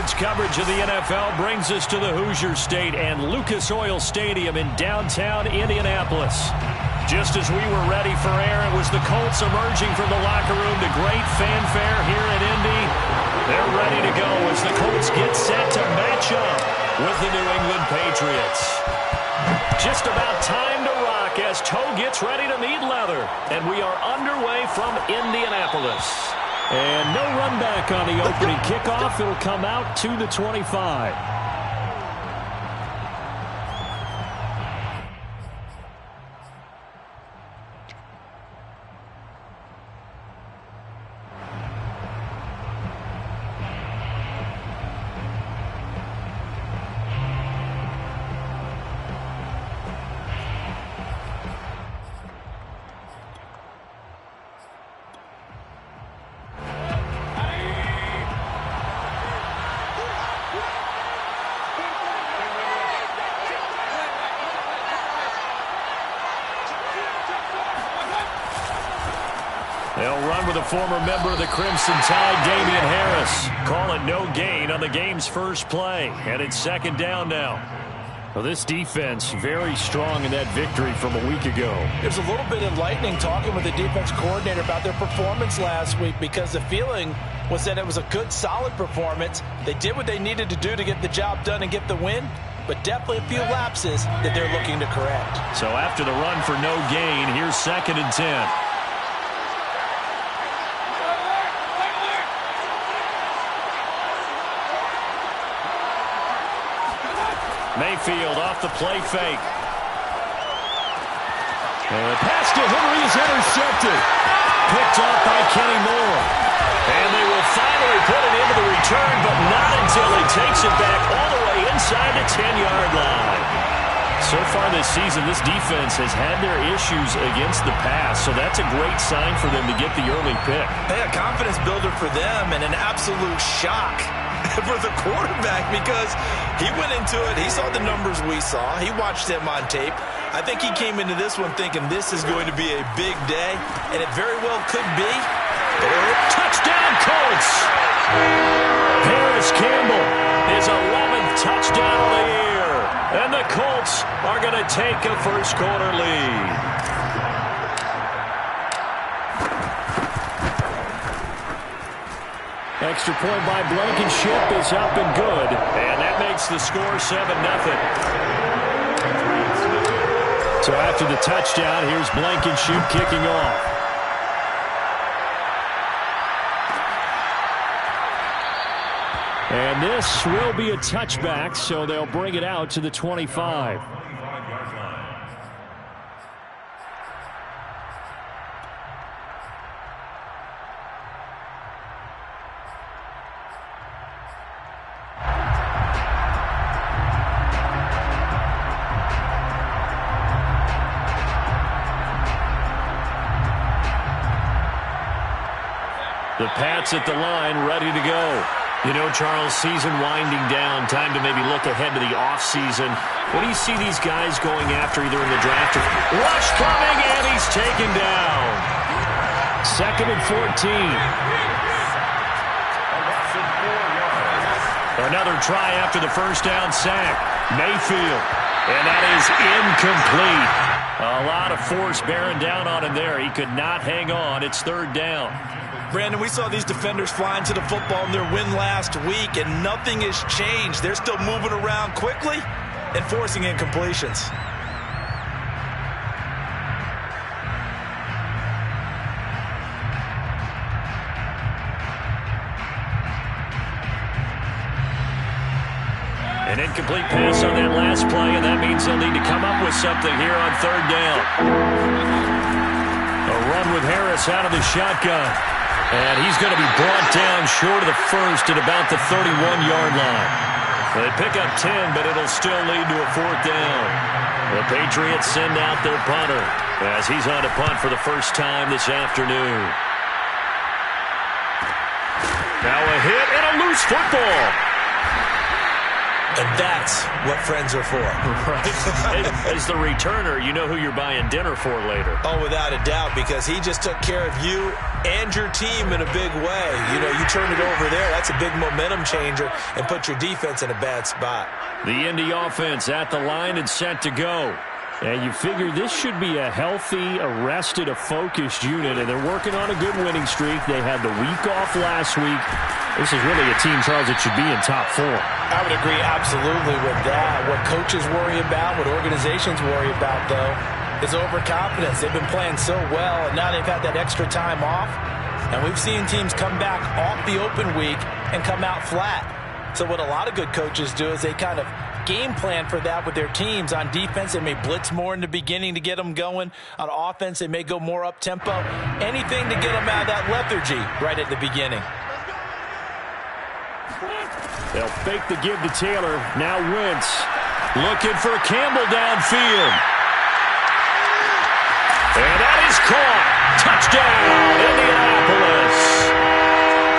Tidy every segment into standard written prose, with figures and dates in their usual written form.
Sports coverage of the NFL brings us to the Hoosier State and Lucas Oil Stadium in downtown Indianapolis. Just as we were ready for air, it was the Colts emerging from the locker room to great fanfare here in Indy. They're ready to go as the Colts get set to match up with the New England Patriots. Just about time to rock as toe gets ready to meet leather. And we are underway from Indianapolis. And no run back on the opening kickoff. It'll come out to the 25. They'll run with a former member of the Crimson Tide, Damian Harris. Call it no gain on the game's first play. And it's second down now. Well, this defense very strong in that victory from a week ago. There's a little bit enlightening talking with the defense coordinator about their performance last week because the feeling was that it was a good, solid performance. They did what they needed to do to get the job done and get the win, but definitely a few lapses that they're looking to correct. So after the run for no gain, here's 2nd and 10. Mayfield off the play fake. And the pass to Henry is intercepted. Picked off by Kenny Moore. And they will finally put it into the return, but not until he takes it back all the way inside the 10-yard line. So far this season, this defense has had their issues against the pass, so that's a great sign for them to get the early pick. Hey, a confidence builder for them and an absolute shock for the quarterback because he went into it. He saw the numbers we saw. He watched them on tape. I think he came into this one thinking this is going to be a big day, and it very well could be. Touchdown, Colts! Paris Campbell, his 11th touchdown of the year. And the Colts are going to take a first-quarter lead. Extra point by Blankenship is up and good. And that makes the score 7-0. So after the touchdown, here's Blankenship kicking off. And this will be a touchback, so they'll bring it out to the 25. The Pats at the line, ready to go. You know, Charles, season winding down, time to maybe look ahead to the offseason. What do you see these guys going after either in the draft or rush coming, and he's taken down. 2nd and 14. Another try after the first down sack. Mayfield, and that is incomplete. A lot of force bearing down on him there. He could not hang on. It's 3rd down. Brandon, we saw these defenders flying to the football in their win last week, and nothing has changed. They're still moving around quickly and forcing incompletions. An incomplete pass on that last play, and that means they'll need to come up with something here on 3rd down. A run with Harris out of the shotgun. And he's going to be brought down short of the first at about the 31-yard line. They pick up 10, but it'll still lead to a 4th down. The Patriots send out their punter as he's on to punt for the first time this afternoon. Now a hit and a loose football. And that's what friends are for. Right. As the returner, you know who you're buying dinner for later. Oh, without a doubt, because he just took care of you and your team in a big way. You know, you turn it over there, that's a big momentum changer, and put your defense in a bad spot. The Indy offense at the line and set to go. And you figure this should be a healthy, arrested, a focused unit, and they're working on a good winning streak. They had the week off last week. This is really a team, Charles, that should be in top 4. I would agree absolutely with that. What coaches worry about, what organizations worry about, though, is overconfidence. They've been playing so well, and now they've had that extra time off. And we've seen teams come back off the open week and come out flat. So what a lot of good coaches do is they kind of game plan for that with their teams. On defense, they may blitz more in the beginning to get them going. On offense, they may go more up-tempo. Anything to get them out of that lethargy right at the beginning. They'll fake the give to Taylor. Now Wentz looking for Campbell downfield. And that is caught. Touchdown, Indianapolis.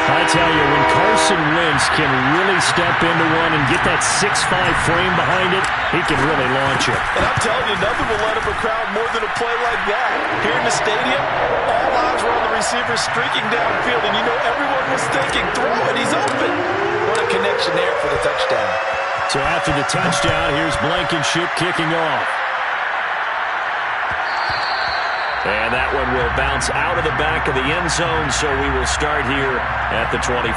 I tell you, when Carson Wentz can really step into one and get that 6'5" frame behind it, he can really launch it. And I'm telling you, nothing will let up a crowd more than a play like that. Here in the stadium, all eyes were on the receiver streaking downfield, and you know everyone was thinking, throw it, he's open. What a connection there for the touchdown. So after the touchdown, here's Blankenship kicking off. And that one will bounce out of the back of the end zone, so we will start here at the 25.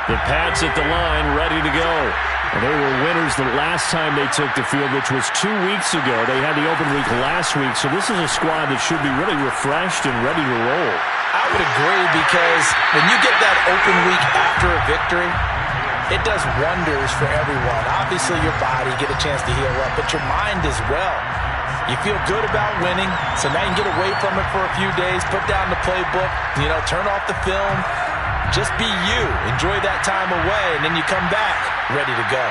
The Pats at the line, ready to go. And they were winners the last time they took the field, which was 2 weeks ago. They had the open week last week, so this is a squad that should be really refreshed and ready to roll. I would agree, because when you get that open week after a victory, it does wonders for everyone. Obviously, your body, get a chance to heal up, but your mind as well. You feel good about winning, so now you can get away from it for a few days, put down the playbook, you know, turn off the film. Just be you. Enjoy that time away, and then you come back ready to go.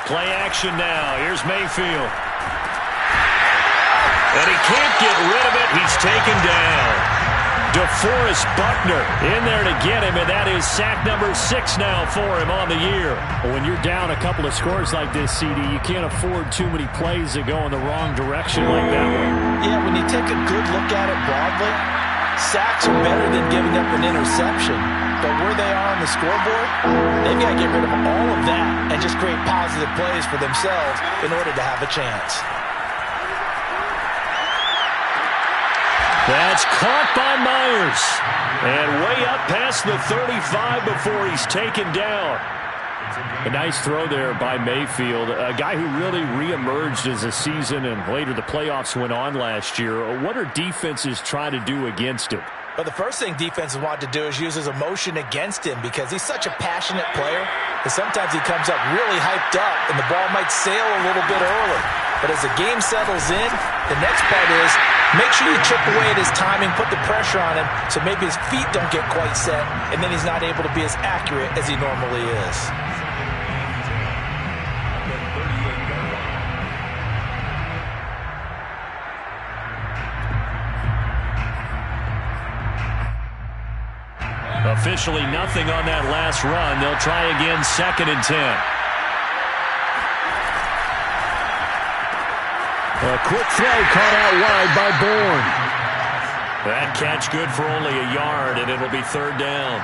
Play action now. Here's Mayfield. And he can't get rid of it. He's taken down. DeForest Buckner in there to get him, and that is sack number 6 now for him on the year. When you're down a couple of scores like this, CD, you can't afford too many plays that go in the wrong direction like that one. Yeah, when you take a good look at it broadly, sacks are better than giving up an interception. But where they are on the scoreboard, they've got to get rid of all of that and just create positive plays for themselves in order to have a chance. That's caught by Myers. And way up past the 35 before he's taken down. A nice throw there by Mayfield, a guy who really reemerged as the season and later the playoffs went on last year. What are defenses trying to do against him? But the first thing defenses want to do is use his emotion against him, because he's such a passionate player that sometimes he comes up really hyped up and the ball might sail a little bit early. But as the game settles in, the next part is make sure you chip away at his timing, put the pressure on him so maybe his feet don't get quite set, and then he's not able to be as accurate as he normally is. Officially nothing on that last run. They'll try again, 2nd and 10. A quick throw caught out wide by Bourne. That catch good for only a yard, and it'll be 3rd down.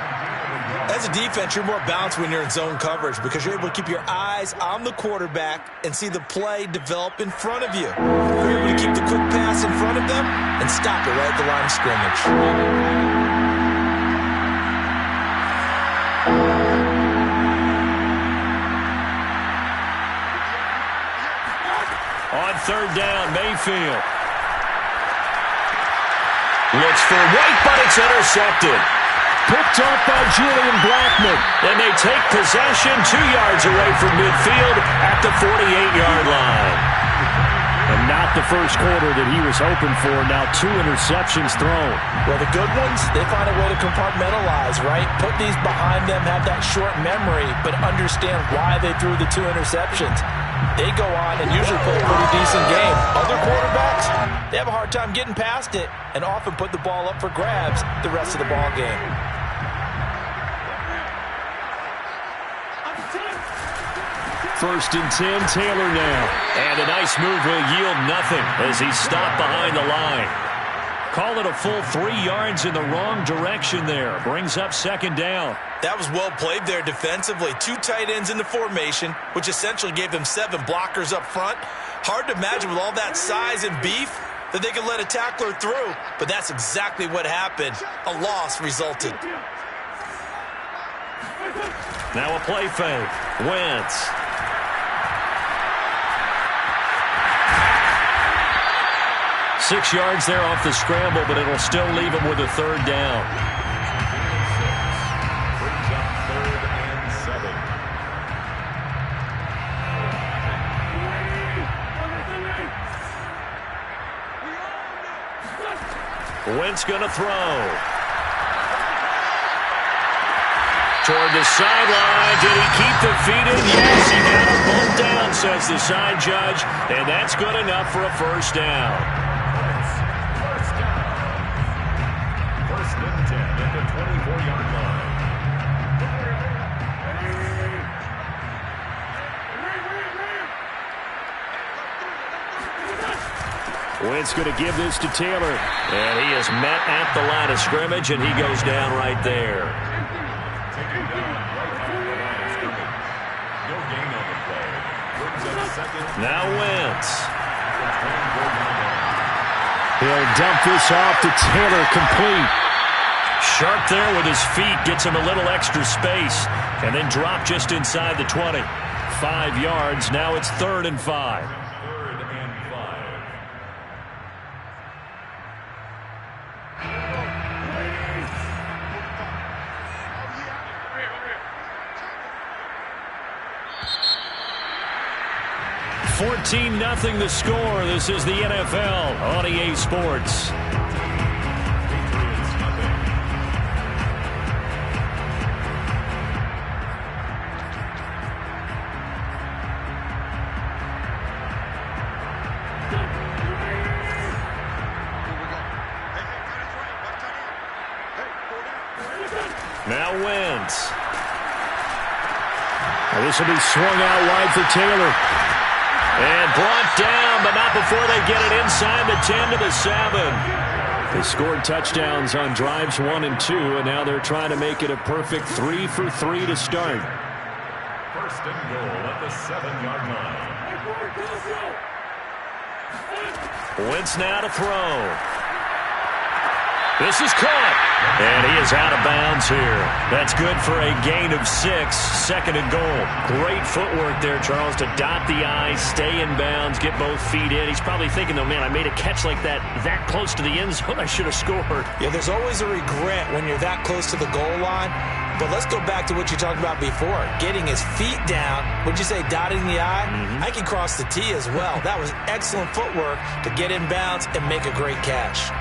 As a defense, you're more balanced when you're in zone coverage because you're able to keep your eyes on the quarterback and see the play develop in front of you. You're able to keep the quick pass in front of them and stop it right at the line of scrimmage. On 3rd down, Mayfield. Looks for White, but it's intercepted. Picked off by Julian Blackmon. And they take possession 2 yards away from midfield at the 48-yard line. And not the first quarter that he was hoping for. Now 2 interceptions thrown. Well, the good ones, they find a way to compartmentalize, right? Put these behind them, have that short memory, but understand why they threw the 2 interceptions. They go on and usually play a pretty decent game. Other quarterbacks, they have a hard time getting past it and often put the ball up for grabs the rest of the ball game. First and 10, Taylor now. And a nice move will yield nothing as he's stopped behind the line. Call it a full 3 yards in the wrong direction there. Brings up second down. That was well played there defensively. 2 tight ends in the formation, which essentially gave them 7 blockers up front. Hard to imagine with all that size and beef that they could let a tackler through, but that's exactly what happened. A loss resulted. Now a play fake. Wentz. 6 yards there off the scramble, but it'll still leave him with a third down. Wentz gonna throw. Toward the sideline. Did he keep the feet in? Yes, he got him bumped down, says the side judge. And that's good enough for a first down. First and 10 at the 24-yard line. Wentz going to give this to Taylor. And he is met at the line of scrimmage, and he goes down right there. Now Wentz. He'll dump this off to Taylor, complete. Sharp there with his feet, gets him a little extra space, and then drop just inside the 20. 5 yards, now it's 3rd and 5. $14-0 the score. This is the NFL on EA Sports. Now Wentz. This will be swung out wide for Taylor. And brought down, but not before they get it inside the 10 to the 7. They scored touchdowns on drives 1 and 2, and now they're trying to make it a perfect 3 for 3 to start. First and goal at the 7-yard line. Wentz now to throw. This is caught. And he is out of bounds here. That's good for a gain of 6. 2nd and goal. Great footwork there, Charles, to dot the I, stay in bounds, get both feet in. He's probably thinking, though, man, I made a catch like that close to the end zone. I should have scored. Yeah, there's always a regret when you're that close to the goal line. But let's go back to what you talked about before. Getting his feet down. Would you say dotting the I? I can cross the T as well. That was excellent footwork to get in bounds and make a great catch.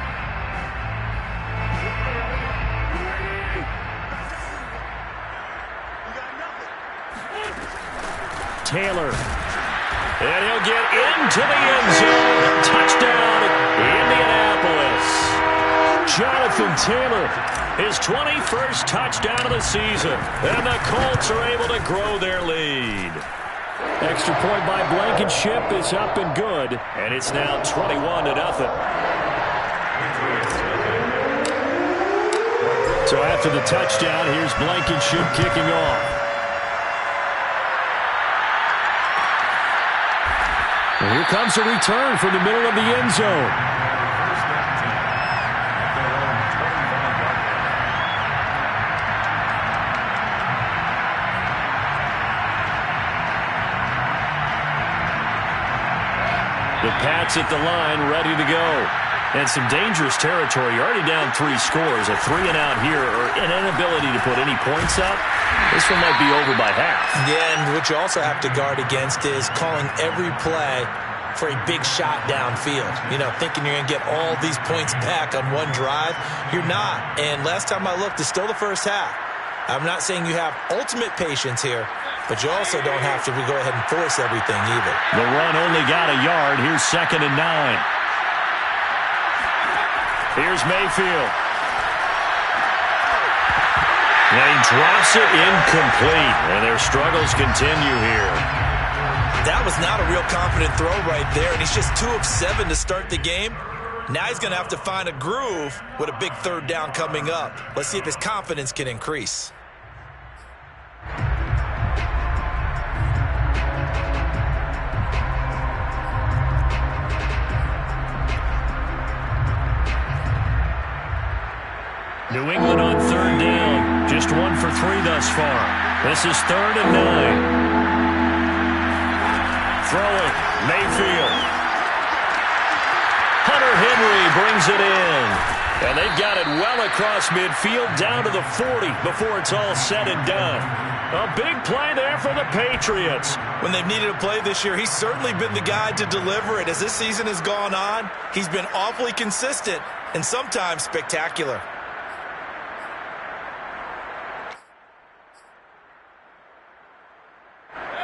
Taylor. And he'll get into the end zone. Touchdown, Indianapolis. Jonathan Taylor, his 21st touchdown of the season. And the Colts are able to grow their lead. Extra point by Blankenship is up and good. And it's now 21-0. So after the touchdown, here's Blankenship kicking off. And here comes a return from the middle of the end zone. The Pats at the line, ready to go. And some dangerous territory. You're already down 3 scores. A 3-and-out here, or an inability to put any points up. This one might be over by half. Yeah, and what you also have to guard against is calling every play for a big shot downfield. You know, thinking you're going to get all these points back on one drive. You're not. And last time I looked, it's still the first half. I'm not saying you have ultimate patience here, but you also don't have to go ahead and force everything either. The run only got a yard. Here's 2nd and 9. Here's Mayfield. And he drops it incomplete, and their struggles continue here. That was not a real confident throw right there, and he's just 2 of 7 to start the game. Now he's going to have to find a groove with a big 3rd down coming up. Let's see if his confidence can increase. New England on 3rd down. Just 1 for 3 thus far. This is 3rd and 9. Throwing, Mayfield. Hunter Henry brings it in. And they've got it well across midfield down to the 40 before it's all said and done. A big play there for the Patriots. When they've needed a play this year, he's certainly been the guy to deliver it. As this season has gone on, he's been awfully consistent and sometimes spectacular.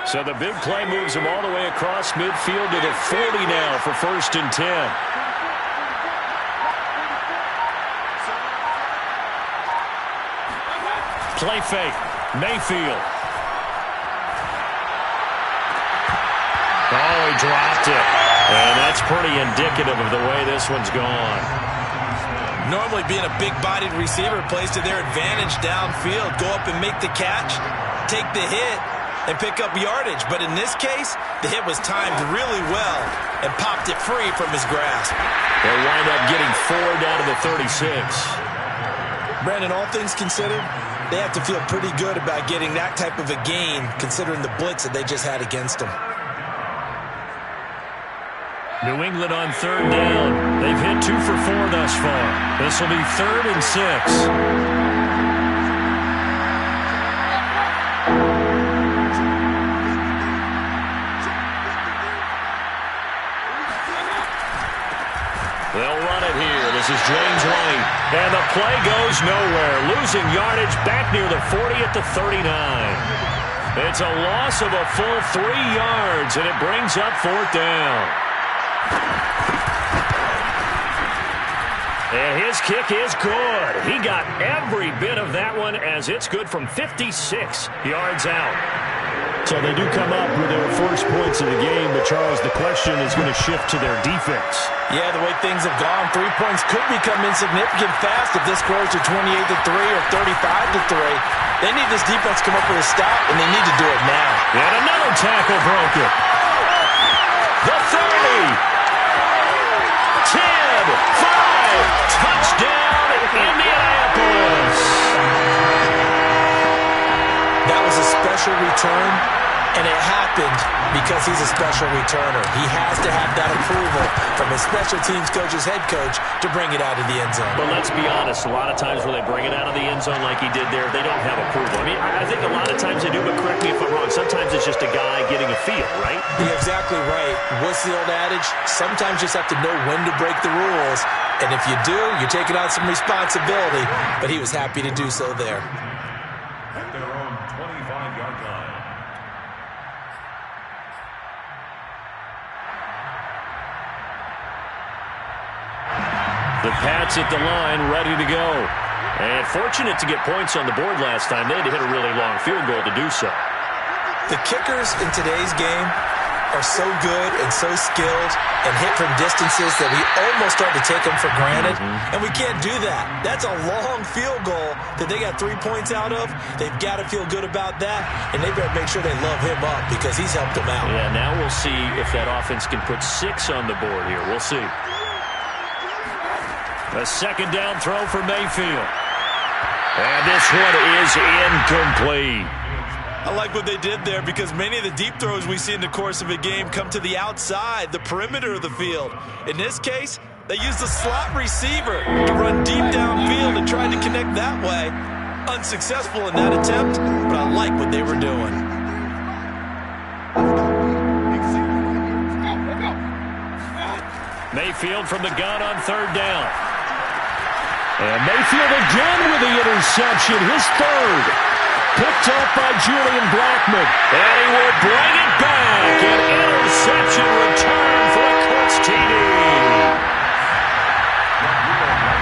So the big play moves him all the way across midfield to the 40 now for 1st and 10. Play fake. Mayfield. Oh, he dropped it. And that's pretty indicative of the way this one's gone. Normally being a big-bodied receiver plays to their advantage downfield. Go up and make the catch, take the hit, and pick up yardage. But in this case, the hit was timed really well and popped it free from his grasp. They'll wind up getting 4 down to the 36. Brandon, all things considered, they have to feel pretty good about getting that type of a gain considering the blitz that they just had against them. New England on 3rd down. They've hit 2 for 4 thus far. This will be 3rd and 6. They'll run it here. This is James White. And the play goes nowhere. Losing yardage back near the 40 at the 39. It's a loss of a full 3 yards, and it brings up 4th down. And his kick is good. He got every bit of that one as it's good from 56 yards out. So they do come up with their first points of the game, but Charles, the question is going to shift to their defense. Yeah, the way things have gone, 3 points could become insignificant fast if this grows to 28-3 or 35-3. They need this defense to come up with a stop, and they need to do it now. And another tackle broken. The 30. 10, 5, touchdown, Indianapolis. That was a special return, and it happened because he's a special returner. He has to have that approval from his special teams coach's head coach to bring it out of the end zone. But let's be honest, a lot of times when they bring it out of the end zone like he did there, they don't have approval. I mean, I think a lot of times they do, but correct me if I'm wrong. Sometimes it's just a guy getting a feel, right? You're exactly right. What's the old adage? Sometimes you just have to know when to break the rules, and if you do, you're taking on some responsibility, but he was happy to do so there. At their own 25-yard line. The Pats at the line, ready to go. And fortunate to get points on the board last time. They had to hit a really long field goal to do so. The kickers in today's game are so good and so skilled and hit from distances that we almost start to take them for granted, and we can't do that. That's a long field goal that they got 3 points out of. They've got to feel good about that, and they better make sure they love him up because he's helped them out. Yeah, now we'll see if that offense can put 6 on the board here. We'll see. A 2nd down throw for Mayfield. And this one is incomplete. I like what they did there because many of the deep throws we see in the course of a game come to the outside, the perimeter of the field. In this case, they used the slot receiver to run deep downfield and tried to connect that way. Unsuccessful in that attempt, but I like what they were doing. Mayfield from the gun on third down. And Mayfield again with the interception, his third. Picked up by Julian Blackmon. And he will bring it back. An interception return for a Colts TD.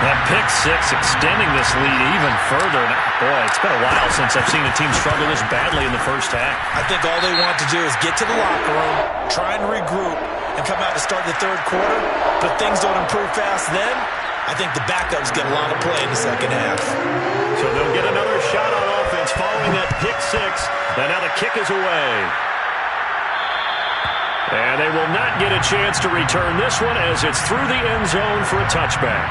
That pick six extending this lead even further. Boy, it's been a while since I've seen a team struggle this badly in the first half. I think all they want to do is get to the locker room, try and regroup, and come out to start the third quarter. But if things don't improve fast then, I think the backups get a lot of play in the second half. So they'll get another shot on offense following that pick six. And now the kick is away. And they will not get a chance to return this one as it's through the end zone for a touchback.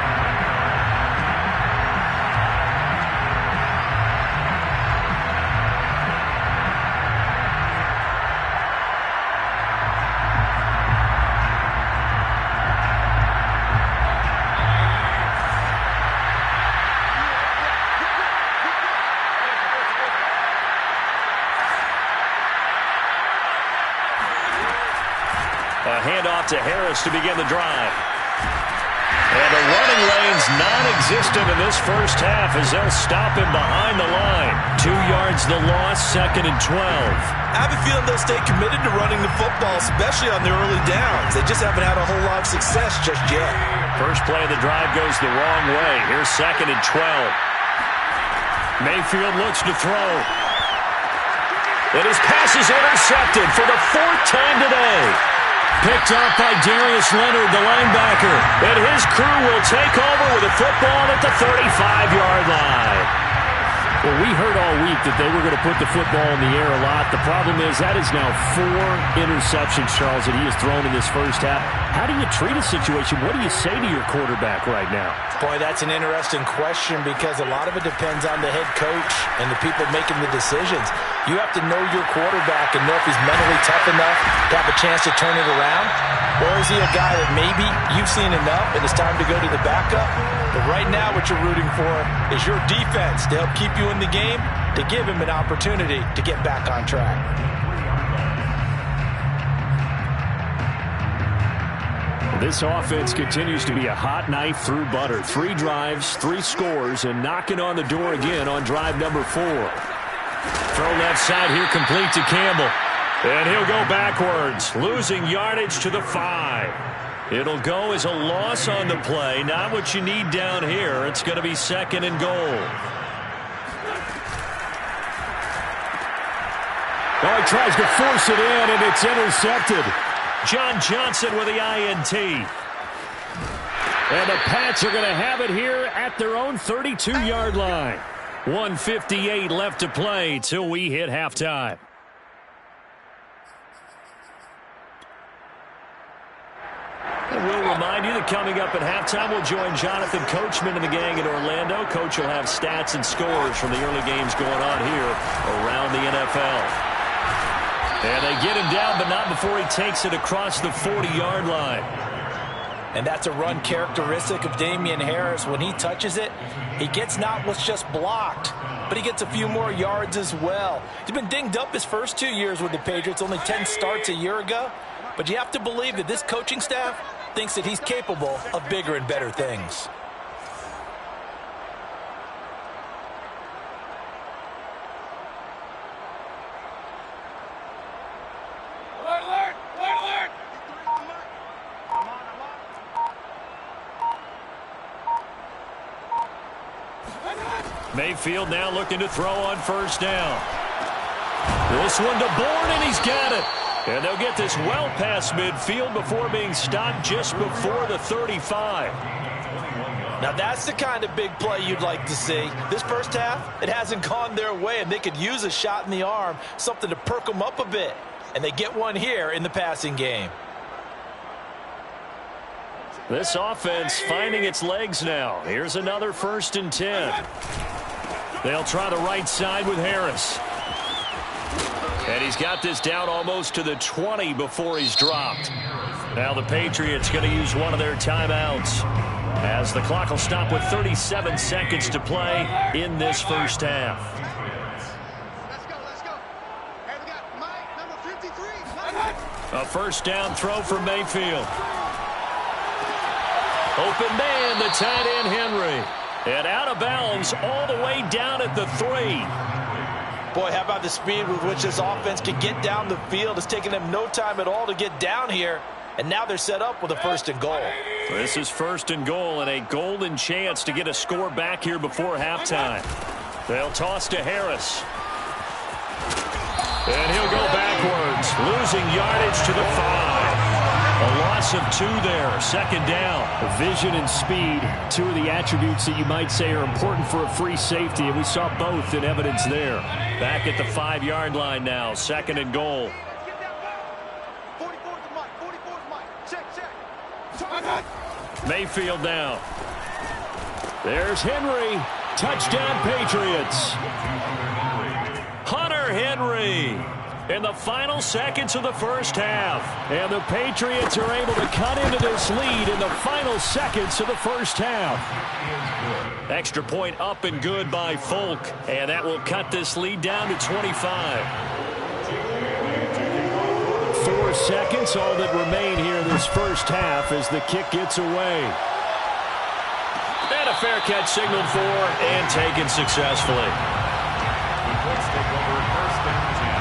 A handoff to Harris to begin the drive. And the running lane's non-existent in this first half as they'll stop him behind the line. 2 yards the loss, 2nd and 12. I have a feeling they'll stay committed to running the football, especially on the early downs. They just haven't had a whole lot of success just yet. First play of the drive goes the wrong way. Here's 2nd and 12. Mayfield looks to throw. And his pass is intercepted for the 4th time today. Picked up by Darius Leonard, the linebacker. And his crew will take over with a football at the 35-yard line. Well, we heard all week that they were going to put the football in the air a lot. The problem is that is now 4 interceptions, Charles, that he has thrown in this first half. How do you treat a situation? What do you say to your quarterback right now? Boy, that's an interesting question because a lot of it depends on the head coach and the people making the decisions. You have to know your quarterback and know if he's mentally tough enough to have a chance to turn it around. Or is he a guy that maybe you've seen enough and it's time to go to the backup? But right now what you're rooting for is your defense to help keep you in the game, to give him an opportunity to get back on track. This offense continues to be a hot knife through butter. 3 drives, 3 scores, and knocking on the door again on drive number 4. Throw left side here complete to Campbell. And he'll go backwards, losing yardage to the 5. It'll go as a loss on the play. Not what you need down here. It's going to be 2nd and goal. Oh, he tries to force it in, and it's intercepted. John Johnson with the INT. And the Pats are going to have it here at their own 32-yard line. 1:58 left to play till we hit halftime. And we'll remind you that coming up at halftime, we'll join Jonathan Coachman and the gang in Orlando. Coach will have stats and scores from the early games going on here around the NFL. And they get him down, but not before he takes it across the 40-yard line. And that's a run characteristic of Damian Harris. When he touches it, he gets not what's just blocked, but he gets a few more yards as well. He's been dinged up his first 2 years with the Patriots, only 10 starts a year ago. But you have to believe that this coaching staff thinks that he's capable of bigger and better things. Mayfield now looking to throw on first down. This one to Bourne, and he's got it. And they'll get this well past midfield before being stopped just before the 35. Now that's the kind of big play you'd like to see. This first half, it hasn't gone their way, and they could use a shot in the arm, something to perk them up a bit. And they get one here in the passing game. This offense finding its legs now. Here's another 1st and 10. They'll try the right side with Harris. And he's got this down almost to the 20 before he's dropped. Now the Patriots going to use one of their timeouts as the clock will stop with 37 seconds to play in this first half. Let's go. Hey, we got Mike, number 53. A first down throw for Mayfield. Open man, the tight end, Henry. And out of bounds all the way down at the 3. Boy, how about the speed with which this offense can get down the field? It's taken them no time at all to get down here. And now they're set up with a 1st and goal. This is 1st and goal and a golden chance to get a score back here before halftime. They'll toss to Harris. And he'll go backwards, losing yardage to the 5. A loss of 2 there, 2nd down. Vision and speed, 2 of the attributes that you might say are important for a free safety, and we saw both in evidence there. Back at the 5-yard line now, 2nd and goal. Mayfield now. There's Henry. Touchdown, Patriots. Hunter Henry in the final seconds of the first half. And the Patriots are able to cut into this lead in the final seconds of the first half. Extra point up and good by Folk. And that will cut this lead down to 25. 4 seconds, all that remain here in this first half as the kick gets away. And a fair catch signaled for and taken successfully. Let's take over 1st and 10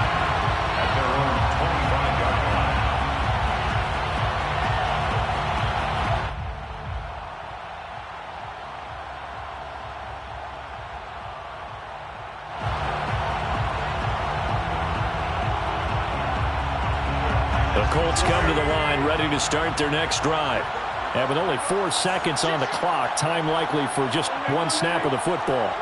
at their own 25-yard line. The Colts come to the line, ready to start their next drive. And with only 4 seconds on the clock, time likely for just 1 snap of the football.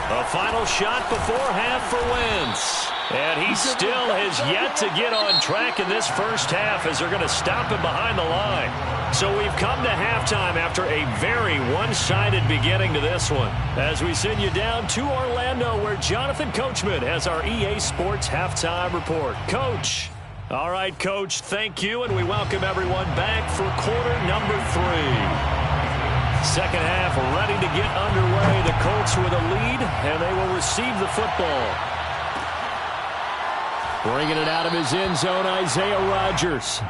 A final shot before half for Wentz. And he still has yet to get on track in this first half as they're going to stop him behind the line. So we've come to halftime after a very one-sided beginning to this one. As we send you down to Orlando where Jonathan Coachman has our EA Sports Halftime Report. Coach. All right, Coach, thank you, and we welcome everyone back for quarter number 3. Second half ready to get underway. The Colts with a lead, and they will receive the football. Bringing it out of his end zone, Isaiah Rodgers.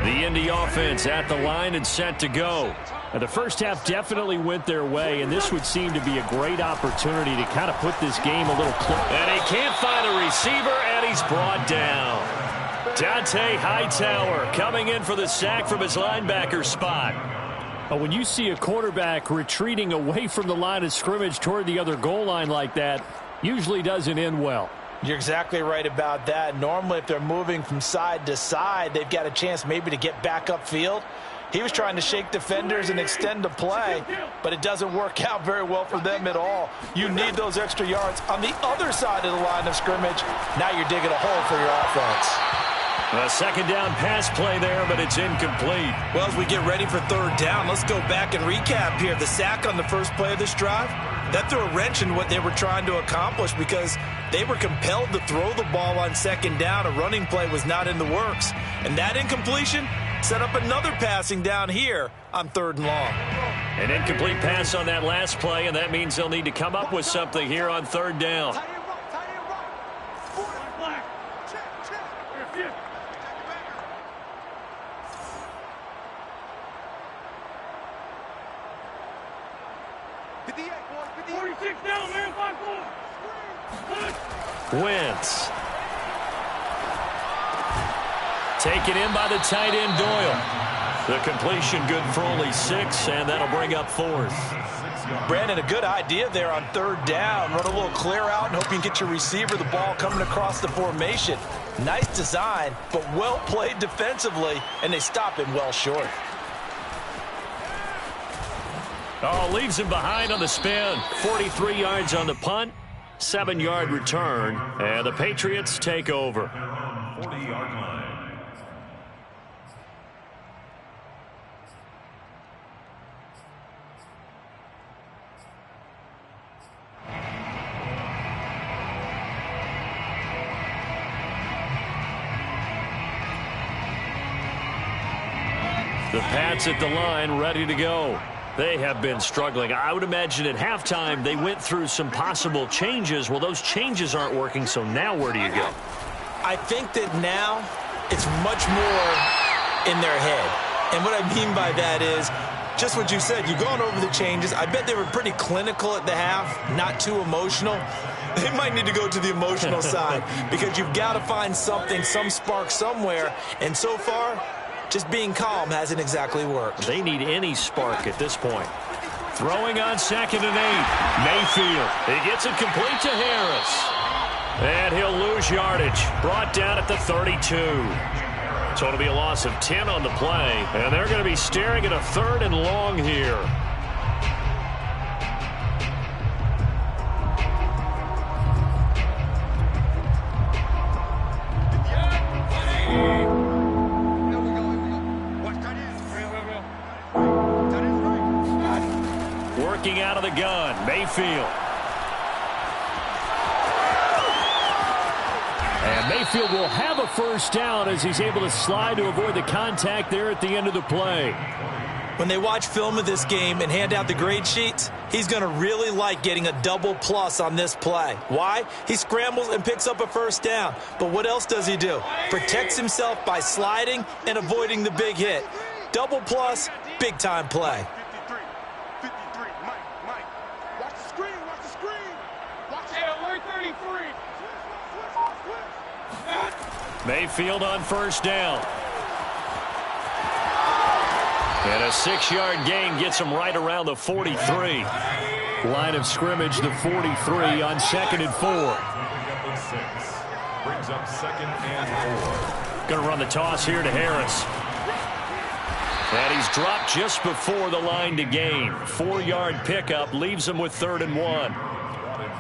The Indy offense at the line and set to go. Now, the first half definitely went their way, and this would seem to be a great opportunity to kind of put this game a little closer. And he can't find a receiver, and he's brought down. Dante Hightower coming in for the sack from his linebacker spot. When you see a quarterback retreating away from the line of scrimmage toward the other goal line like that, usually doesn't end well. You're exactly right about that. Normally, if they're moving from side to side, they've got a chance maybe to get back upfield. He was trying to shake defenders and extend the play, but it doesn't work out very well for them at all. You need those extra yards on the other side of the line of scrimmage. Now you're digging a hole for your offense. A second down pass play there, but it's incomplete. Well, as we get ready for 3rd down, let's go back and recap here. The sack on the first play of this drive, that threw a wrench in what they were trying to accomplish because they were compelled to throw the ball on 2nd down. A running play was not in the works. And that incompletion set up another passing down here on 3rd and long. An incomplete pass on that last play, and that means they'll need to come up with something here on 3rd down. Wentz. Taken in by the tight end, Doyle. The completion good for only 6, and that'll bring up 4th. Brandon, a good idea there on 3rd down. Run a little clear out and hope you can get your receiver the ball coming across the formation. Nice design, but well played defensively, and they stop him well short. Oh, leaves him behind on the spin. 43 yards on the punt. 7-yard return, and the Patriots take over. 40-yard line. The Pats at the line, ready to go. They have been struggling. I would imagine at halftime they went through some possible changes. Well, those changes aren't working, so now where do you go? I think that now it's much more in their head. And what I mean by that is just what you said. You've gone over the changes. I bet they were pretty clinical at the half, not too emotional. They might need to go to the emotional side because you've got to find something, some spark somewhere. And so far, just being calm hasn't exactly worked. They need any spark at this point. Throwing on 2nd and 8. Mayfield. He gets it complete to Harris. And he'll lose yardage. Brought down at the 32. So it'll be a loss of 10 on the play. And they're going to be staring at a 3rd and long here. Working out of the gun, Mayfield. And Mayfield will have a first down as he's able to slide to avoid the contact there at the end of the play. When they watch film of this game and hand out the grade sheets, he's going to really like getting a double plus on this play. Why? He scrambles and picks up a first down. But what else does he do? Protects himself by sliding and avoiding the big hit. Double plus, big-time play. 53, Mike. Watch the screen. Watch it. Alert 33. Mayfield on first down. And a 6-yard gain gets him right around the 43. Line of scrimmage, the 43 on 2nd and 4. Brings up 2nd and 4. Going to run the toss here to Harris. And he's dropped just before the line to gain. 4-yard pickup leaves him with 3rd and 1.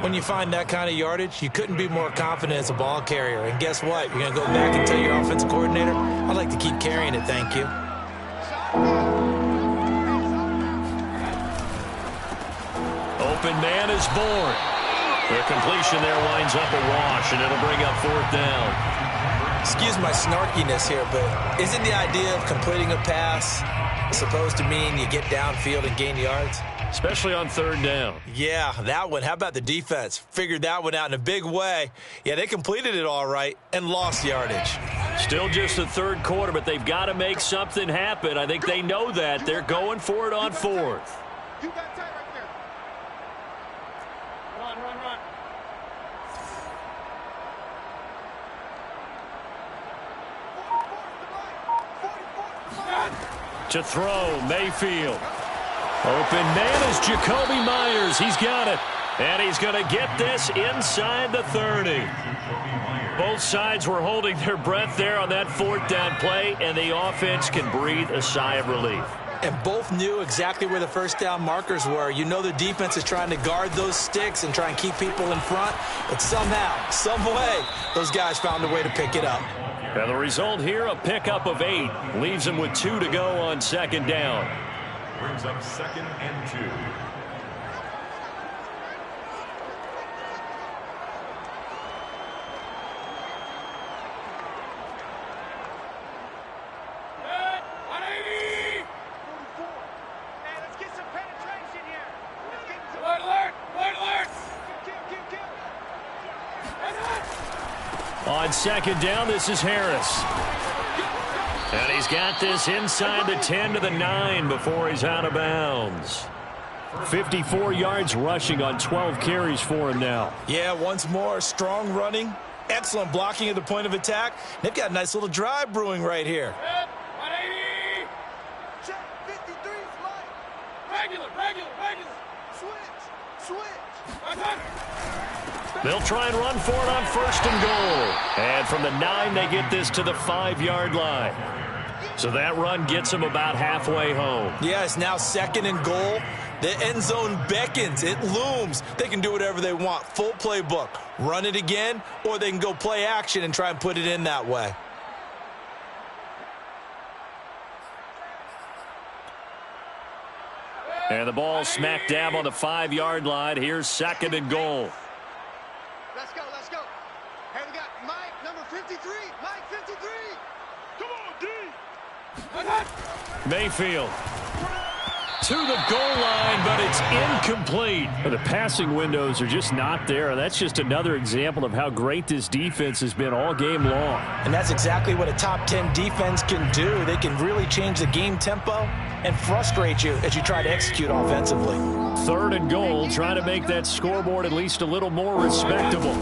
When you find that kind of yardage, you couldn't be more confident as a ball carrier. And guess what? You're going to go back and tell your offensive coordinator, I'd like to keep carrying it, thank you. Open man is born. The completion there winds up a wash, and it'll bring up 4th down. Excuse my snarkiness here, but isn't the idea of completing a pass supposed to mean you get downfield and gain yards? Especially on 3rd down. Yeah, that one. How about the defense? Figured that one out in a big way. Yeah, they completed it all right and lost yardage. Still just the 3rd quarter, but they've got to make something happen. I think they know that. They're going for it on 4th. You got tight right there. Run. To throw, Mayfield. Open man is Jacoby Myers. He's got it. And he's going to get this inside the 30. Both sides were holding their breath there on that 4th down play, and the offense can breathe a sigh of relief. And both knew exactly where the first down markers were. You know the defense is trying to guard those sticks and try and keep people in front. But somehow, some way, those guys found a way to pick it up. And the result here, a pickup of 8. Leaves them with 2 to go on 2nd down. Brings up 2nd and 2. On 2nd down, this is Harris. And he's got this inside the 10 to the 9 before he's out of bounds. 54 yards rushing on 12 carries for him now. Yeah, once more, strong running, excellent blocking at the point of attack. They've got a nice little drive brewing right here. Check 53, regular. Switch. They'll try and run for it on 1st and goal. And from the 9, they get this to the 5-yard line. So that run gets them about halfway home. Yeah, it's now 2nd and goal. The end zone beckons. It looms. They can do whatever they want. Full playbook. Run it again, or they can go play action and try and put it in that way. And the ball smack dab on the 5-yard line. Here's 2nd and goal. Let's go. Hey, we got Mike, number 53. Mike, 53. Come on, D. Mayfield to the goal line, but it's incomplete. The passing windows are just not there. That's just another example of how great this defense has been all game long. And that's exactly what a top 10 defense can do. They can really change the game tempo and frustrate you as you try to execute offensively. 3rd and goal, trying to make that scoreboard at least a little more respectable.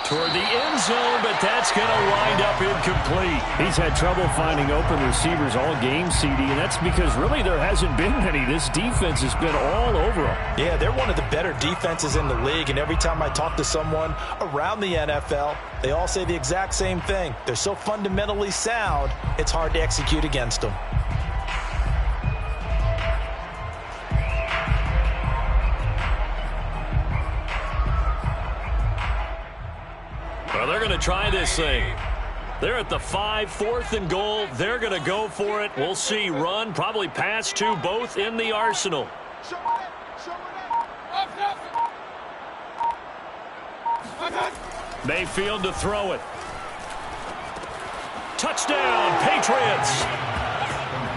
Toward the end zone, but that's going to wind up incomplete. He's had trouble finding open receivers all game, CD, and that's because really there hasn't been many. This defense has been all over them. Yeah, they're one of the better defenses in the league, and every time I talk to someone around the NFL, they all say the exact same thing. They're so fundamentally sound, it's hard to execute against them. Well, they're going to try this thing. They're at the 5, 4th and goal. They're going to go for it. We'll see. Run, probably pass to both in the arsenal. Mayfield to throw it. Touchdown, Patriots.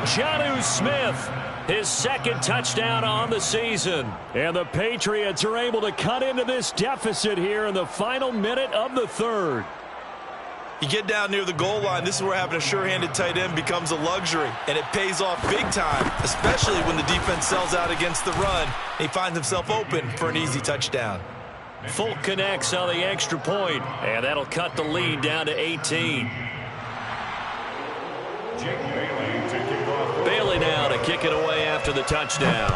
Jonnu Smith, his 2nd touchdown on the season. And the Patriots are able to cut into this deficit here in the final minute of the 3rd. You get down near the goal line, this is where having a sure-handed tight end becomes a luxury, and it pays off big time, especially when the defense sells out against the run. He finds himself open for an easy touchdown. Folk connects on the extra point, and that'll cut the lead down to 18. Bailey now to kick it away after the touchdown.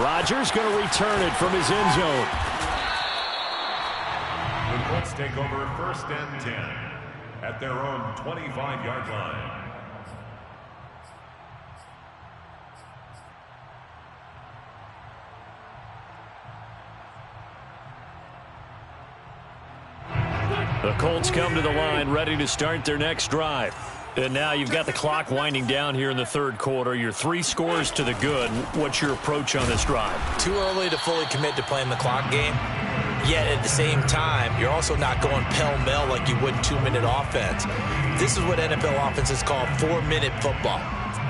Rodgers going to return it from his end zone. The Colts take over 1st and 10 at their own 25-yard line. The Colts come to the line ready to start their next drive. And now you've got the clock winding down here in the 3rd quarter. You're 3 scores to the good. What's your approach on this drive? Too early to fully commit to playing the clock game. Yet at the same time, you're also not going pell-mell like you would 2-minute offense. This is what NFL offenses call 4-minute football.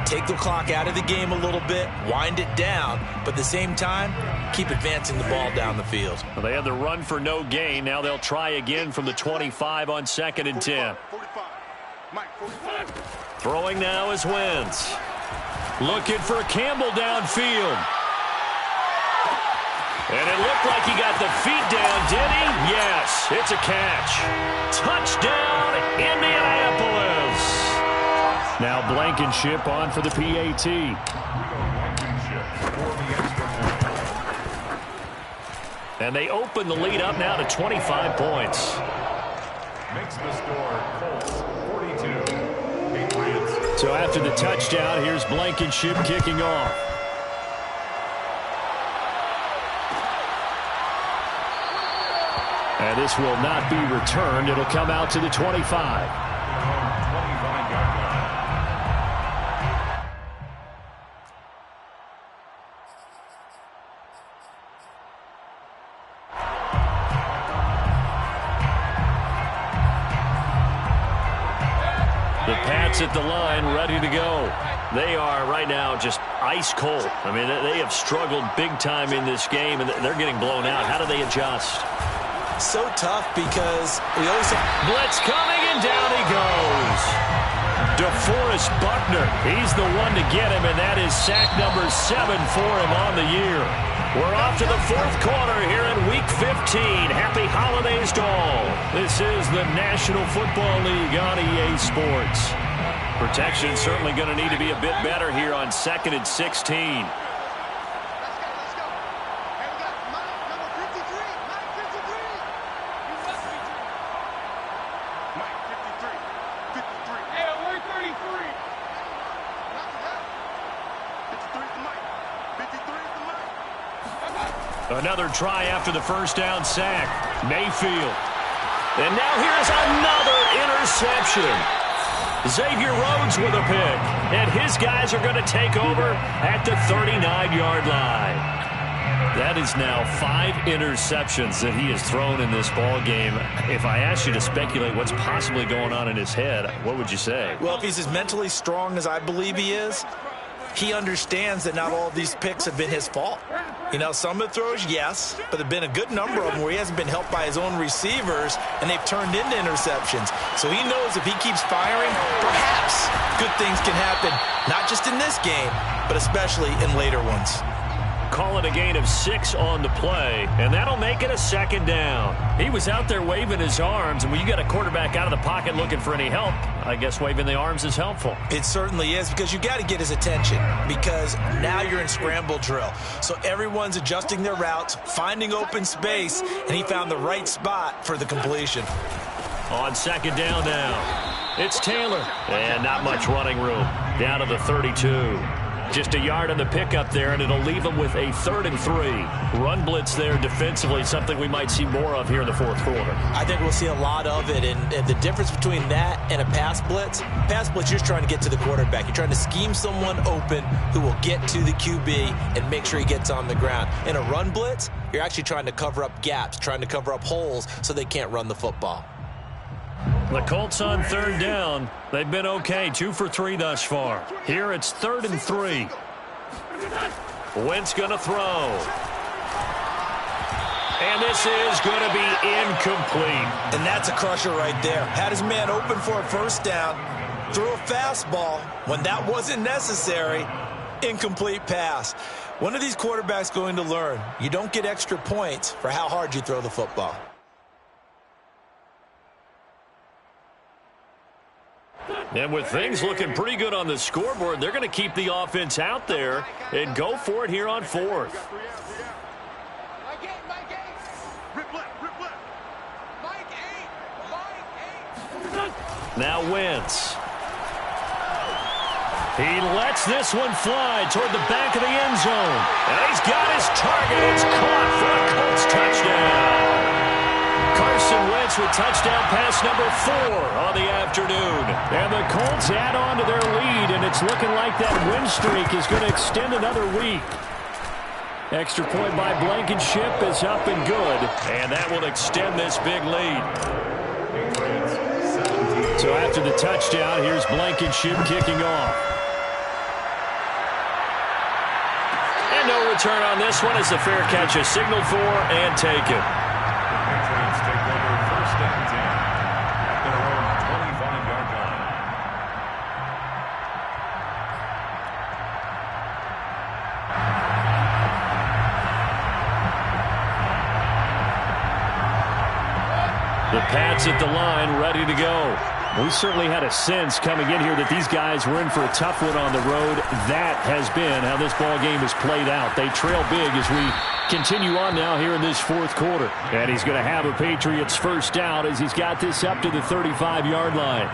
Take the clock out of the game a little bit, wind it down, but at the same time, keep advancing the ball down the field. Well, they had the run for no gain. Now they'll try again from the 25 on 2nd and 10. Throwing now is Wentz. Looking for Campbell downfield. And it looked like he got the feet down, did he? Yes, it's a catch. Touchdown, Indianapolis. Now Blankenship on for the PAT. And they open the lead up now to 25 points. Makes the score Colts 42. Patriots. So after the touchdown, here's Blankenship kicking off. And this will not be returned. It'll come out to the 25. The Pats at the line, ready to go. They are right now just ice cold. I mean, they have struggled big time in this game, and they're getting blown out. How do they adjust? So tough because we always have Blitz coming, and down he goes. DeForest Buckner, he's the one to get him, and that is sack number 7 for him on the year. We're off to the 4th quarter here in Week 15. Happy holidays to all. This is the National Football League on EA Sports. Protection certainly going to need to be a bit better here on 2nd and 16. Another try after the first down sack. Mayfield. And now here's another interception. Xavier Rhodes with a pick. And his guys are going to take over at the 39-yard line. That is now 5 interceptions that he has thrown in this ball game. If I asked you to speculate what's possibly going on in his head, what would you say? Well, if he's as mentally strong as I believe he is, he understands that not all of these picks have been his fault. You know, some of the throws, yes, but there have been a good number of them where he hasn't been helped by his own receivers, and they've turned into interceptions. So he knows if he keeps firing, perhaps good things can happen, not just in this game, but especially in later ones. Call it a gain of 6 on the play, and that'll make it a 2nd down. He was out there waving his arms, and when you got a quarterback out of the pocket looking for any help, I guess waving the arms is helpful. It certainly is, because you got to get his attention, because now you're in scramble drill. So everyone's adjusting their routes, finding open space, and he found the right spot for the completion. On 2nd down now, it's Taylor, and not much running room. Down to the 32. Just a yard on the pickup there, and it'll leave them with a 3rd and 3. Run blitz there defensively, something we might see more of here in the 4th quarter. I think we'll see a lot of it, and the difference between that and a pass blitz, you're just trying to get to the quarterback. You're trying to scheme someone open who will get to the QB and make sure he gets on the ground. In a run blitz, you're actually trying to cover up gaps, trying to cover up holes so they can't run the football. The Colts on 3rd down. They've been okay, 2 for 3 thus far. Here it's 3rd and 3. Wentz going to throw. And this is going to be incomplete. And that's a crusher right there. Had his man open for a 1st down, threw a fastball when that wasn't necessary. Incomplete pass. One of these quarterbacks going to learn, you don't get extra points for how hard you throw the football. And with things looking pretty good on the scoreboard, they're going to keep the offense out there and go for it here on 4th. Now Wentz. He lets this one fly toward the back of the end zone. And he's got his target. It's caught for a Colts touchdown. Carson Wentz with touchdown pass number 4 on the afternoon. And the Colts add on to their lead, and it's looking like that win streak is going to extend another week. Extra point by Blankenship is up and good, and that will extend this big lead. So after the touchdown, here's Blankenship kicking off. And no return on this one as the fair catch is signaled for and taken. Take over 1st and 10 at their own 25-yard line. The Pats at the line, ready to go. We certainly had a sense coming in here that these guys were in for a tough one on the road. That has been how this ball game has played out. They trail big as we continue on now here in this 4th quarter. And he's going to have a Patriots 1st down as he's got this up to the 35-yard line.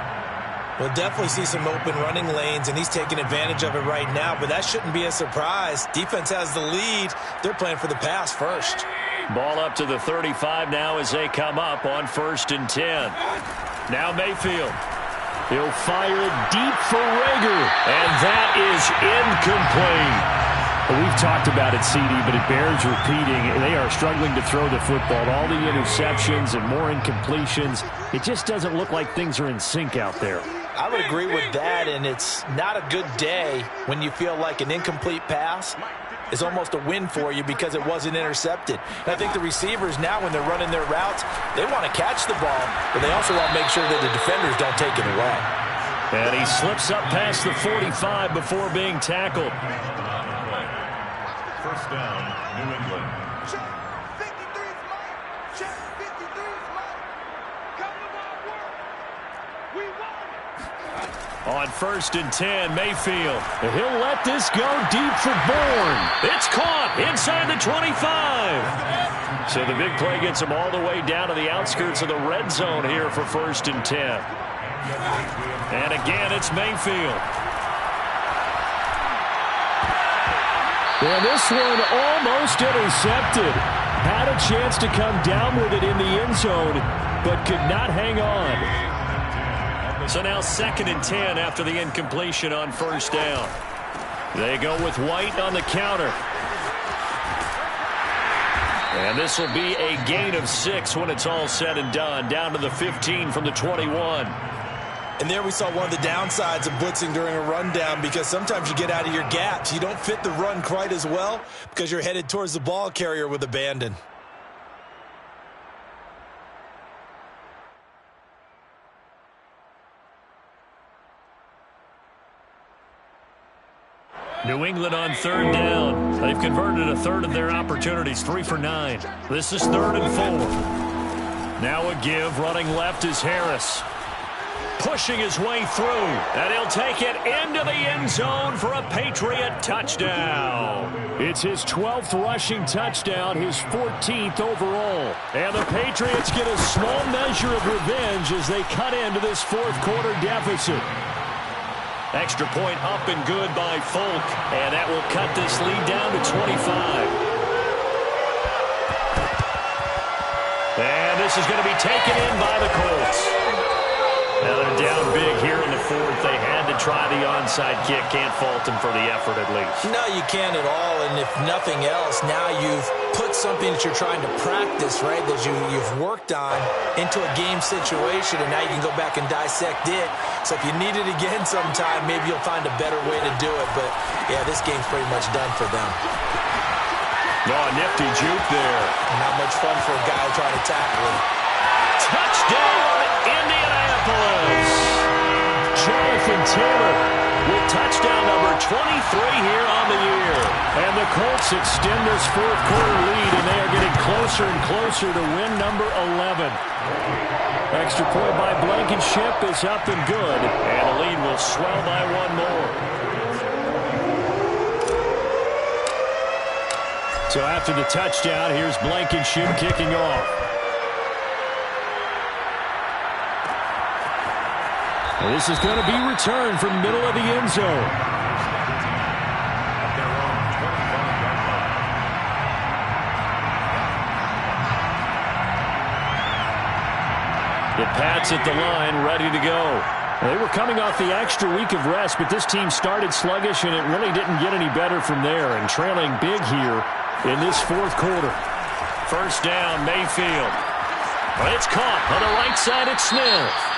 We'll definitely see some open running lanes, and he's taking advantage of it right now, but that shouldn't be a surprise. Defense has the lead. They're playing for the pass first. Ball up to the 35 now as they come up on 1st and 10. Now Mayfield. He'll fire it deep for Rager, and that is incomplete. We've talked about it, CD, but it bears repeating. They are struggling to throw the football. All the interceptions and more incompletions. It just doesn't look like things are in sync out there. I would agree with that, and it's not a good day when you feel like an incomplete pass is almost a win for you because it wasn't intercepted. And I think the receivers now, when they're running their routes, they want to catch the ball, but they also want to make sure that the defenders don't take it away. And he slips up past the 45 before being tackled. 1st down, New England. Check 53 is mine. Check 53 is mine. Come to my work. We won it. On 1st and 10, Mayfield. He'll let this go deep for Bourne. It's caught inside the 25. So the big play gets him all the way down to the outskirts of the red zone here for 1st and 10. And again, it's Mayfield. And this one almost intercepted. Had a chance to come down with it in the end zone, but could not hang on. So now 2nd and 10 after the incompletion on 1st down. They go with White on the counter. And this will be a gain of 6 when it's all said and done. Down to the 15 from the 21. And there we saw one of the downsides of blitzing during a rundown, because sometimes you get out of your gaps. You don't fit the run quite as well because you're headed towards the ball carrier with abandon. New England on 3rd down. They've converted a third of their opportunities, 3 for 9. This is 3rd and 4. Now a give. Running left is Harris. Pushing his way through. And he'll take it into the end zone for a Patriot touchdown. It's his 12th rushing touchdown, his 14th overall. And the Patriots get a small measure of revenge as they cut into this 4th quarter deficit. Extra point up and good by Folk, and that will cut this lead down to 25. And this is going to be taken in by the Colts. Now they're down big here in the 4th. They had to try the onside kick. Can't fault them for the effort at least. No, you can't at all, and if nothing else, now you've put something that you're trying to practice, right, that you've worked on into a game situation, and now you can go back and dissect it. So if you need it again sometime, maybe you'll find a better way to do it. But, yeah, this game's pretty much done for them. Oh, nifty juke there. Not much fun for a guy trying to tackle him. Touchdown, Indianapolis! Jonathan Taylor with touchdown number 23 here on the year. And the Colts extend this 4th quarter lead, and they are getting closer and closer to win number 11. Extra point by Blankenship is up and good, and the lead will swell by 1 more. So after the touchdown, here's Blankenship kicking off. And this is going to be returned from the middle of the end zone. It pats at the line, ready to go. They were coming off the extra week of rest, but this team started sluggish, and it really didn't get any better from there. And trailing big here in this 4th quarter. 1st down, Mayfield. Well, it's caught on the right side at Smith.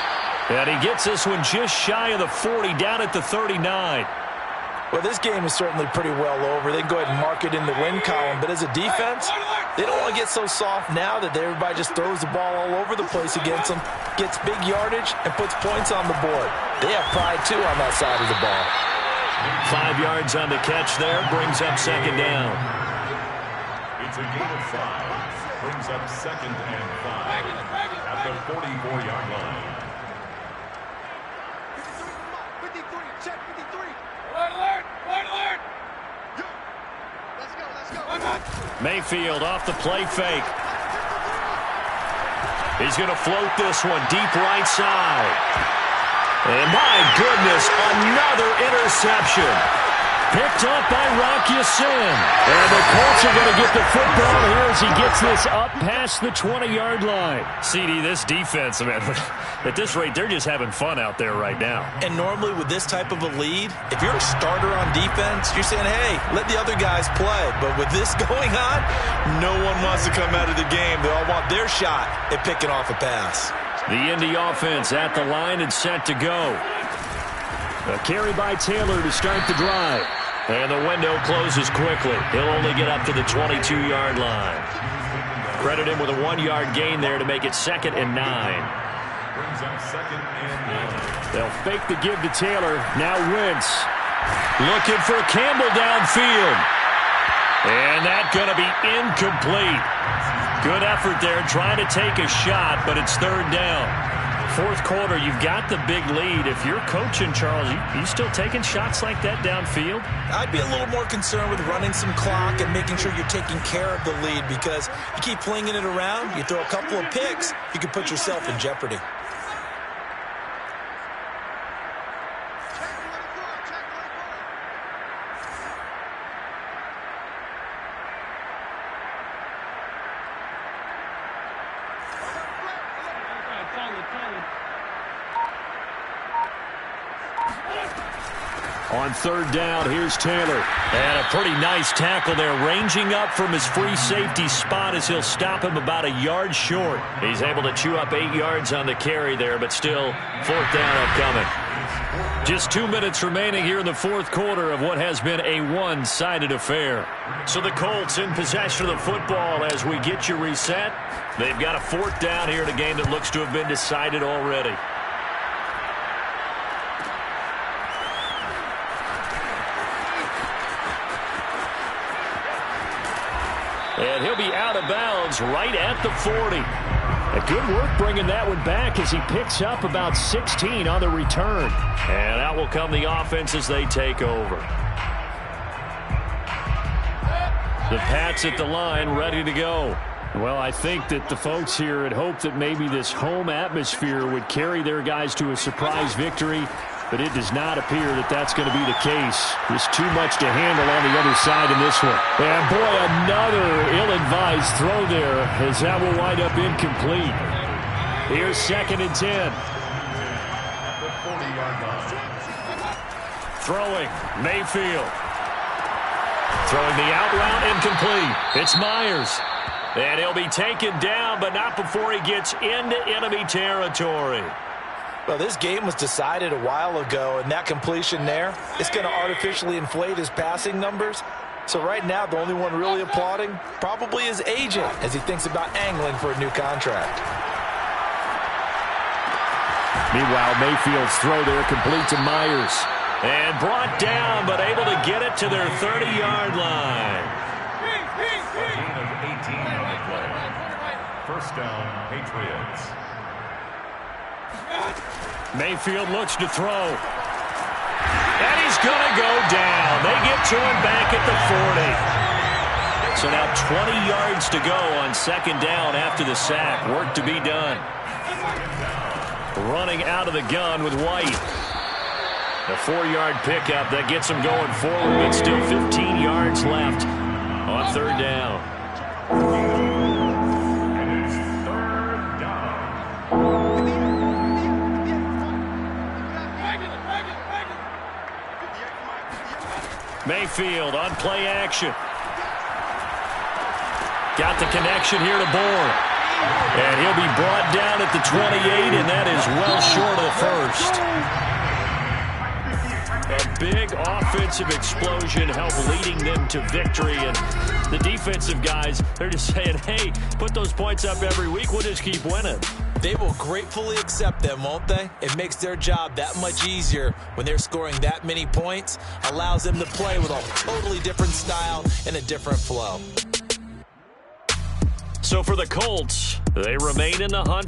And he gets this one just shy of the 40, down at the 39. Well, this game is certainly pretty well over. They can go ahead and mark it in the win column. But as a defense, they don't want to get so soft now that everybody just throws the ball all over the place against them, gets big yardage, and puts points on the board. They have pride, too, on that side of the ball. 5 yards on the catch there, brings up 2nd down. It's a gain of 5. Brings up 2nd and 5 at the 44-yard line. 53, check 53. Alert! Alert! Let's go. Mayfield off the play fake. He's going to float this one deep right side. And my goodness, another interception. Picked up by Rock Ya-Sin. And the Colts are going to get the football here as he gets this up past the 20-yard line. CD, this defense, man, at this rate, they're just having fun out there right now. And normally with this type of a lead, if you're a starter on defense, you're saying, hey, let the other guys play. But with this going on, no one wants to come out of the game. They all want their shot at picking off a pass. The Indy offense at the line and set to go. A carry by Taylor to start the drive. And the window closes quickly. He'll only get up to the 22-yard line. Credit him with a 1-yard gain there to make it 2nd and 9. Brings up 2nd and 9. They'll fake the give to Taylor. Now Wentz. Looking for Campbell downfield. And that's going to be incomplete. Good effort there trying to take a shot, but it's 3rd down. 4th quarter, you've got the big lead. If you're coaching, Charles, you still taking shots like that downfield? I'd be a little more concerned with running some clock and making sure you're taking care of the lead, because you keep flinging it around, you throw a couple of picks, you can put yourself in jeopardy. On third down, here's Taylor. And a pretty nice tackle there, ranging up from his free safety spot as he'll stop him about a yard short. He's able to chew up 8 yards on the carry there, but still fourth down upcoming. Just 2 minutes remaining here in the fourth quarter of what has been a one-sided affair. So the Colts in possession of the football as we get you reset. They've got a fourth down here in a game that looks to have been decided already. And he'll be out of bounds right at the 40. A good work bringing that one back as he picks up about 16 on the return. And out will come the offense as they take over. The Pats at the line ready to go. Well, I think that the folks here had hoped that maybe this home atmosphere would carry their guys to a surprise victory, but it does not appear that that's going to be the case. There's too much to handle on the other side in this one. And, boy, another ill-advised throw there as that will wind up incomplete. Here's 2nd and 10. Throwing, Mayfield. Throwing the out route, incomplete. It's Myers. And he'll be taken down, but not before he gets into enemy territory. Well, this game was decided a while ago, and that completion there is going to artificially inflate his passing numbers. So right now, the only one really applauding probably his agent as he thinks about angling for a new contract. Meanwhile, Mayfield's throw there complete to Myers. And brought down, but able to get it to their 30-yard line. A gain of 18 on the play. First down, Patriots. Mayfield looks to throw. And he's going to go down. They get to him back at the 40. So now 20 yards to go on 2nd down after the sack. Work to be done. Running out of the gun with White. A 4-yard pickup that gets him going forward, but still 15 yards left on 3rd down. And it's 3rd down. Mayfield on play action. Got the connection here to Bourne. And he'll be brought down at the 28, and that is well short of the first. A big offensive explosion helped leading them to victory. And the defensive guys, they're just saying, hey, put those points up every week. We'll just keep winning. They will gratefully accept them, won't they? It makes their job that much easier when they're scoring that many points. Allows them to play with a totally different style and a different flow. So for the Colts, they remain in the hunt for